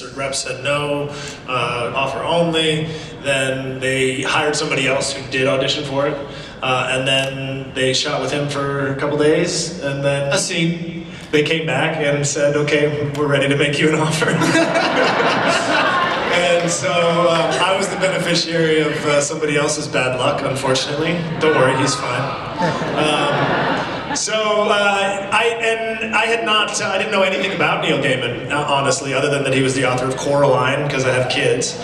the rep said no, offer only. Then they hired somebody else who did audition for it, and then they shot with him for a couple days, and then A scene. they came back and said, okay, we're ready to make you an offer. And so I was the beneficiary of somebody else's bad luck, unfortunately. Don't worry, he's fine. I didn't know anything about Neil Gaiman, honestly, other than that he was the author of Coraline, because I have kids.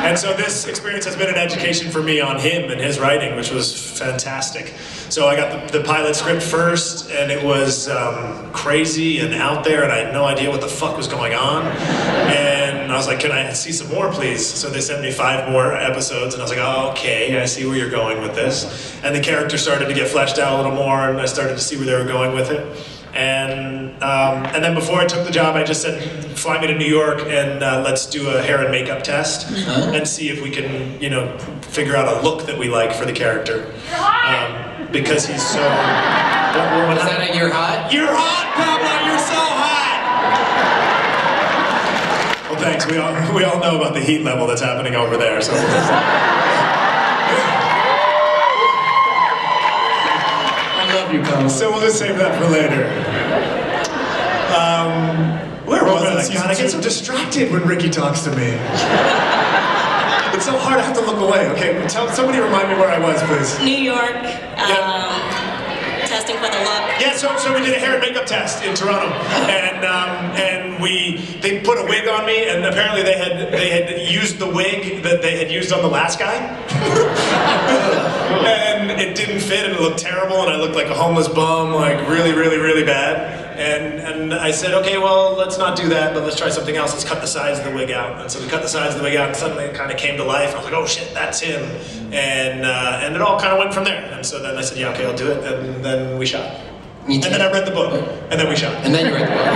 And so this experience has been an education for me on him and his writing, which was fantastic. So I got the pilot script first, and it was crazy and out there, and I had no idea what the fuck was going on. And I was like, can I see some more, please? So they sent me 5 more episodes, and I was like, oh, okay, I see where you're going with this. And the character started to get fleshed out a little more, and I started to see where they were going with it. And then before I took the job, I just said, fly me to New York and let's do a hair and makeup test and see if we can, figure out a look that we like for the character. Because he's so... Was that a you're hot? You're hot, Pablo, you're so hot! Well, thanks. We all know about the heat level that's happening over there, so... Love you, Pablo. So we'll just save that for later. Where was I? God, I get so distracted when Ricky talks to me. It's so hard, I have to look away. Okay, somebody remind me where I was, please. New York, testing for the look. Yeah, so we did a hair and makeup test in Toronto, and they put a wig on me, and apparently they had used the wig that they had used on the last guy, and it didn't fit, and it looked terrible, and I looked like a homeless bum, like really, really, really bad. And I said, okay, well, let's not do that, but let's try something else. Let's cut the sides of the wig out. And so we cut the sides of the wig out, and suddenly it kind of came to life. I was like, oh shit, that's him. And it all kind of went from there. And so then I said, yeah, okay, I'll do it. And then we shot. And then I read the book. And then we shot. And then you read the book.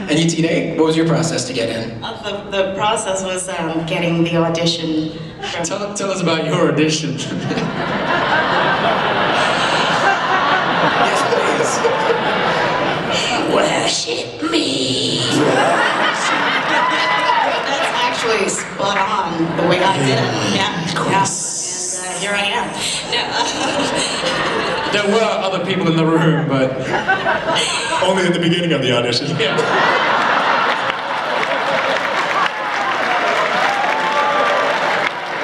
And you, Tina, what was your process to get in? The process was getting the audition. Tell us about your audition. Yes, please. Worship me. That's actually spot on the way I did it. Yeah. Of course. And here I am. No. There were other people in the room, but only at the beginning of the audition. Yeah.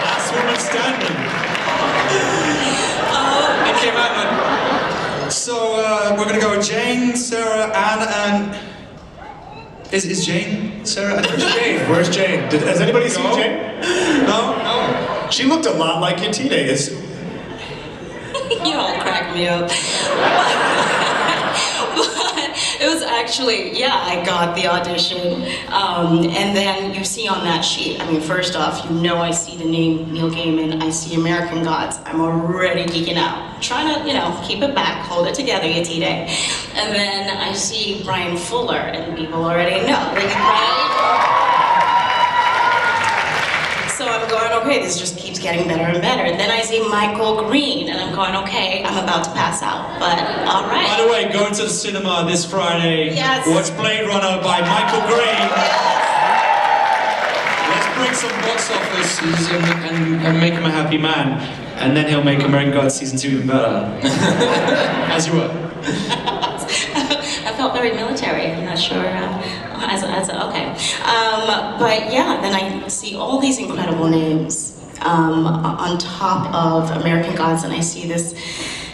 Last woman standing. It came out then. So we're gonna go with Jane, Sarah, Anne, and is Jane, Sarah, and Where's Jane? Where's Jane? Has anybody seen Jane? No. She looked a lot like Yatine. You all crack me up. But it was actually, I got the audition. And then you see on that sheet, I mean, first off, I see the name Neil Gaiman, I see American Gods. I'm already geeking out. Trying to, keep it back, hold it together, Yatine. And then I see Brian Fuller, and people already know, right? So I'm going, okay, this just keeps getting better and better. Then I see Michael Green, and I'm going, okay, I'm about to pass out, but all right. By the way, go to the cinema this Friday. Yes. Watch Blade Runner by Michael Green. Yes. Let's break some box offices and make him a happy man. And then he'll make American Gods Season 2 even better. As you were. I felt very military. I'm not sure. Okay. But yeah, then I see all these incredible names on top of American Gods, and I see this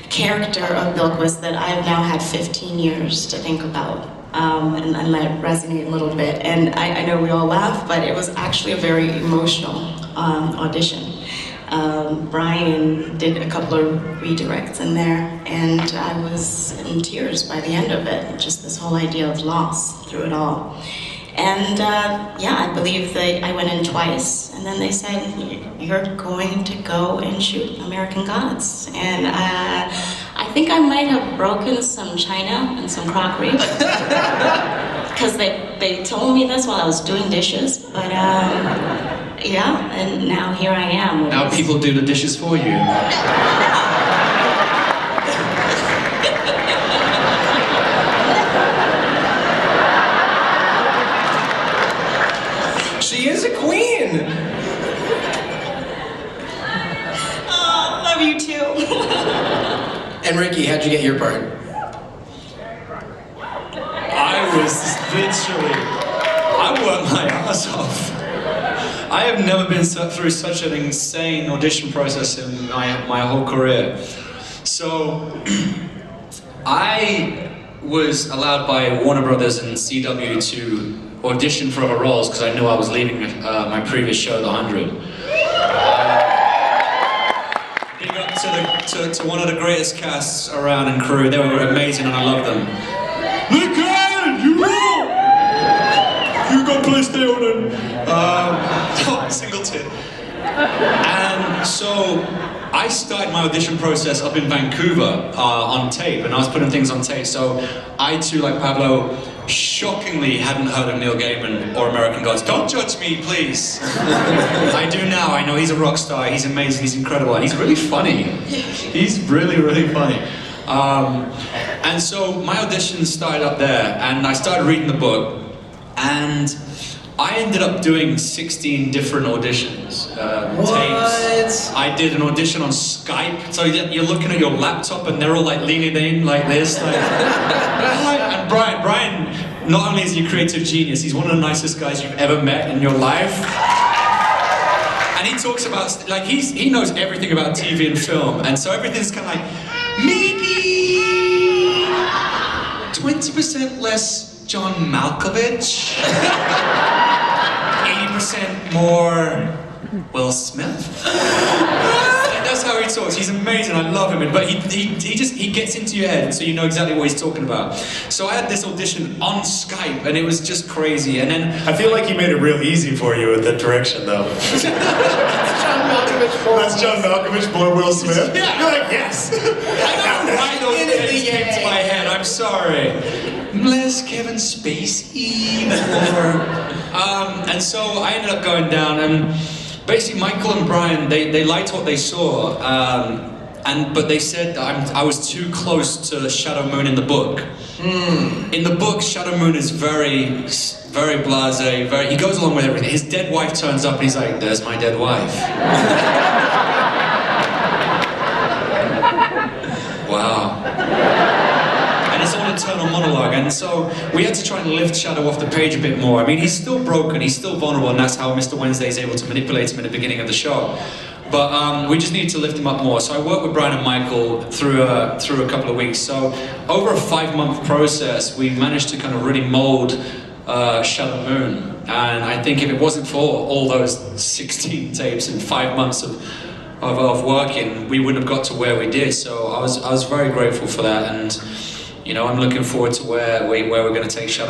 character of Bilquis that I have now had 15 years to think about and let it resonate a little bit. And I know we all laugh, but it was actually a very emotional audition. Brian did a couple of redirects in there, and I was in tears by the end of it, just this whole idea of loss through it all. And I believe that I went in twice, and then they said, you're going to go and shoot American Gods. And I think I might have broken some china and some crockery, because they told me this while I was doing dishes, but and now here I am. Now people do the dishes for you. Ricky, how'd you get your part? I worked my ass off. I have never been through such an insane audition process in my whole career. So, I was allowed by Warner Brothers and CW to audition for other roles because I knew I was leaving my previous show, The 100. Big up to one of the greatest casts around and crew. They were amazing and I loved them. Look at you! You got placed there on Singleton. And so I started my audition process up in Vancouver on tape, and I was putting things on tape. So I too, like Pablo, shockingly hadn't heard of Neil Gaiman or American Gods. Don't judge me, please. I do now. I know he's a rock star. He's amazing. He's incredible. And he's really funny. He's really, really funny. And so my auditions started up there, and I started reading the book, and I ended up doing 16 different auditions, tapes. I did an audition on Skype, so you're looking at your laptop and they're all like leaning in like this. Like, and Brian, not only is he a creative genius, he's one of the nicest guys you've ever met in your life. And he talks about, like, he knows everything about TV and film, and so everything's kind of like, maybe 20% less John Malkovich. 80% more Will Smith. That's how he talks. He's amazing. I love him. But he gets into your head, so you know exactly what he's talking about. So I had this audition on Skype, and it was just crazy. And then I feel like he made it real easy for you with that direction, though. That's John Malkovich, more Will Smith. Yeah. You're like, yes. I don't know why those names came to my head. I'm sorry. Bless Kevin Spacey. And so I ended up going down, and basically Michael and Brian, they liked what they saw, but they said that I was too close to Shadow Moon in the book. In the book, Shadow Moon is very blasé, he goes along with everything. His dead wife turns up and he's like, there's my dead wife. Wow. And it's all internal monologue, and so we had to try and lift Shadow off the page a bit more. I mean, he's still broken, he's still vulnerable, and that's how Mr. Wednesday is able to manipulate him at the beginning of the show. But we just needed to lift him up more. So I worked with Brian and Michael through a couple of weeks. So over a 5-month process, we managed to kind of really mold Shadow Moon. And I think if it wasn't for all those 16 tapes and 5 months of working, we wouldn't have got to where we did. So I was very grateful for that, and you know, I'm looking forward to where we're going to take Shadow